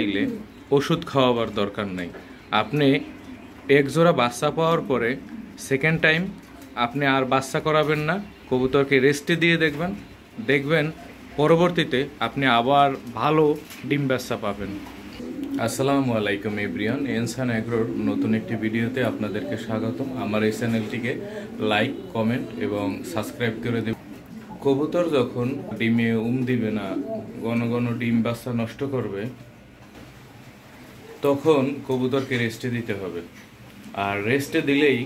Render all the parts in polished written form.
চাইলে ওষুধ খাওয়াবার দরকার নাই। আপনি এক জোড়া বাচ্চা পাওয়ার পরে সেকেন্ড টাইম আপনি আর বাচ্চা করাবেন না, কবুতরকে রেস্টে দিয়ে দেখবেন পরবর্তীতে আপনি আবার ভালো ডিম বাচ্চা পাবেন। আসসালামু আলাইকুম এভরিওয়ান, এনসান অ্যাগ্রোর নতুন একটি ভিডিওতে আপনাদেরকে স্বাগতম। আমার এই চ্যানেলটিকে লাইক, কমেন্ট এবং সাবস্ক্রাইব করে দেবেন। কবুতর যখন ডিমে দিবে না, ঘন ঘন ডিম বাচ্চা নষ্ট করবে, তখন কবুতরকে রেস্টে দিতে হবে। আর রেস্টে দিলেই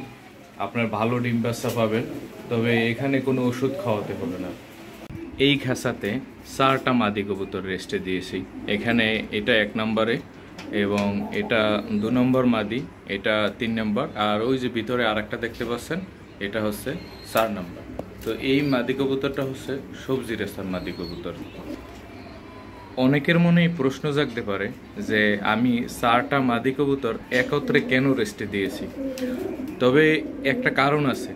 আপনার ভালো ডিম বাচ্চা পাবেন, তবে এখানে কোনো ওষুধ খাওয়াতে হবে না। এই খাঁচাতে 4টা মাদি কবুতর রেস্টে দিয়েছি। এখানে এটা 1 নম্বরে এবং এটা 2 নম্বর মাদি, এটা 3 নম্বর, আর ওই যে ভিতরে আরেকটা দেখতে পাচ্ছেন এটা হচ্ছে 4 নম্বর। তো এই মাদি কবুতরটা হচ্ছে সবজি রেস্তার মাদি কবুতর। অনেকের মনেই প্রশ্ন জাগতে পারে যে আমি 4টা মাদি কবুতর একত্রে কেন রেস্টে দিয়েছি। তবে একটা কারণ আছে,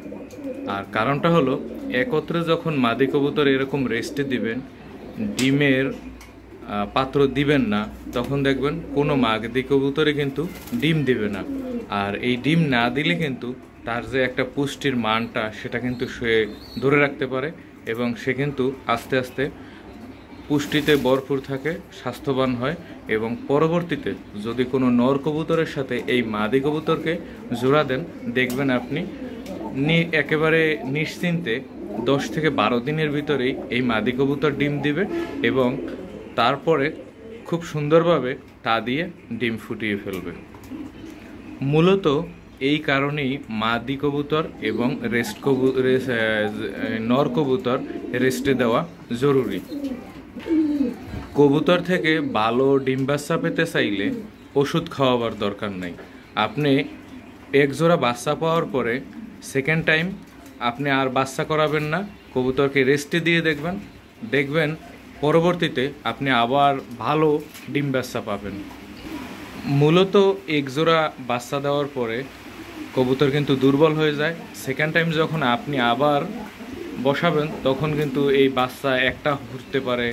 আর কারণটা হলো একত্রে যখন মাদি কবুতর এরকম রেস্টে দিবেন, ডিমের পাত্র দিবেন না, তখন দেখবেন কোনো মাদি কবুতরে কিন্তু ডিম দিবে না। আর এই ডিম না দিলে কিন্তু তার যে একটা পুষ্টির মানটা সেটা কিন্তু সে ধরে রাখতে পারে এবং সে কিন্তু আস্তে আস্তে পুষ্টিতে ভরপুর থাকে, স্বাস্থ্যবান হয় এবং পরবর্তীতে যদি কোনো নর কবুতরের সাথে এই মাদি কবুতরকে জোড়া দেন, দেখবেন আপনি একেবারে নিশ্চিন্তে 10 থেকে 12 দিনের ভিতরেই এই মাদি কবুতর ডিম দিবে এবং তারপরে খুব সুন্দরভাবে তা দিয়ে ডিম ফুটিয়ে ফেলবে। মূলত এই কারণেই মাদি কবুতর এবং নর কবুতর রেস্টে দেওয়া জরুরি। কবুতর থেকে ভালো ডিম বাচ্চা পেতে চাইলে ওষুধ খাওয়াবার দরকার নাই। আপনি এক জোড়া বাচ্চা পাওয়ার পরে সেকেন্ড টাইম আপনি আর বাচ্চা করাবেন না, কবুতরকে রেস্টে দিয়ে দেখবেন পরবর্তীতে আপনি আবার ভালো ডিম বাচ্চা পাবেন। মূলত এক জোড়া বাচ্চা দেওয়ার পরে কবুতর কিন্তু দুর্বল হয়ে যায়। সেকেন্ড টাইম যখন আপনি আবার বসাবেন, তখন কিন্তু এই বাচ্চা একটা ফুটতে পারে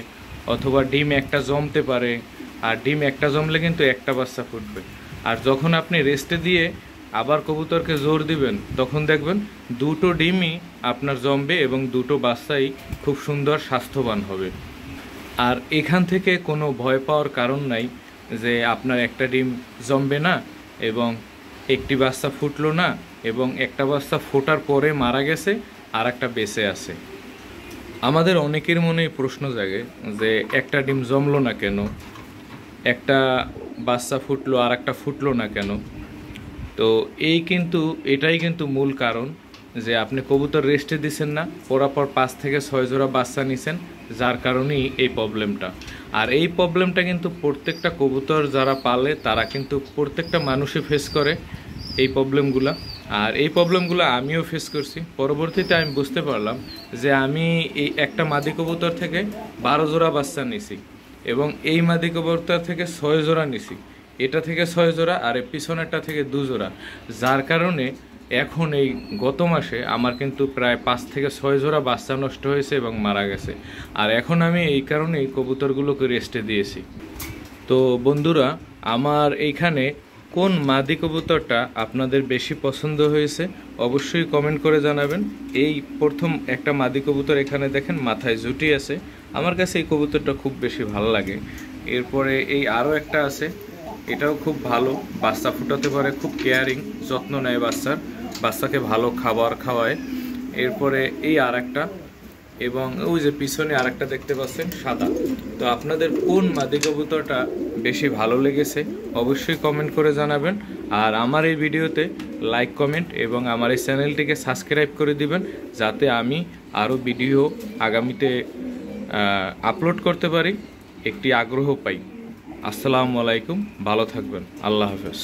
অথবা ডিম একটা জমতে পারে, আর ডিম একটা জমলে কিন্তু একটা বাচ্চা ফুটবে। আর যখন আপনি রেস্টে দিয়ে আবার কবুতরকে জোর দিবেন, তখন দেখবেন 2টো ডিমই আপনার জমবে এবং 2টো বাচ্চাই খুব সুন্দর স্বাস্থ্যবান হবে। আর এখান থেকে কোনো ভয় পাওয়ার কারণ নাই যে আপনার একটা ডিম জমবে না এবং একটি বাচ্চা ফুটলো না এবং একটা বাচ্চা ফোটার পরে মারা গেছে আর একটা বেঁচে আছে। আমাদের অনেকের মনে প্রশ্ন জাগে যে একটা ডিম জমলো না কেন, একটা বাচ্চা ফুটলো আর একটা ফুটলো না কেন। তো এটাই কিন্তু মূল কারণ যে আপনি কবুতর রেস্টে দিচ্ছেন না, পরাপর 5 থেকে 6 জোড়া বাচ্চা নিছেন, যার কারণেই এই প্রবলেমটা। আর এই প্রবলেমটা কিন্তু প্রত্যেকটা কবুতর যারা পালে তারা কিন্তু প্রত্যেকটা মানুষই ফেস করে এই প্রবলেমগুলা। আর এই প্রবলেমগুলো আমিও ফেস করছি। পরবর্তীতে আমি বুঝতে পারলাম যে আমি এই একটা মাদি কবুতর থেকে 12 জোড়া বাচ্চা নিছি এবং এই মাদি কবুতর থেকে 6 জোড়া নিছি, এটা থেকে 6 জোড়া আর এই পিছনেরটা থেকে 2 জোড়া, যার কারণে এখন এই গত মাসে আমার কিন্তু প্রায় 5 থেকে 6 জোড়া বাচ্চা নষ্ট হয়েছে এবং মারা গেছে। আর এখন আমি এই কারণেই কবুতরগুলোকে রেস্টে দিয়েছি। তো বন্ধুরা, আমার এইখানে কোন মাদি কবুতরটা আপনাদের বেশি পছন্দ হয়েছে অবশ্যই কমেন্ট করে জানাবেন। এই প্রথম একটা মাদি কবুতর এখানে দেখেন মাথায় জুটি আছে, আমার কাছে এই কবুতরটা খুব বেশি ভালো লাগে। এরপরে এই আরও একটা আছে, এটাও খুব ভালো, বাচ্চা ফুটাতে পারে, খুব কেয়ারিং, যত্ন নেয় বাচ্চাকে ভালো খাবার খাওয়ায়। এরপরে এই আর একটা এবং ওই যে পিছনে আরেকটা দেখতে পাচ্ছেন সাদা। তো আপনাদের কোন মাদি কবুতরটা বেশি ভালো লেগেছে অবশ্যই কমেন্ট করে জানাবেন। আর আমার এই ভিডিওতে লাইক, কমেন্ট এবং আমার এই চ্যানেলটিকে সাবস্ক্রাইব করে দিবেন, যাতে আমি আরও ভিডিও আগামীতে আপলোড করতে পারি, একটি আগ্রহ পাই। আসসালামু আলাইকুম, ভালো থাকবেন, আল্লাহ হাফেজ।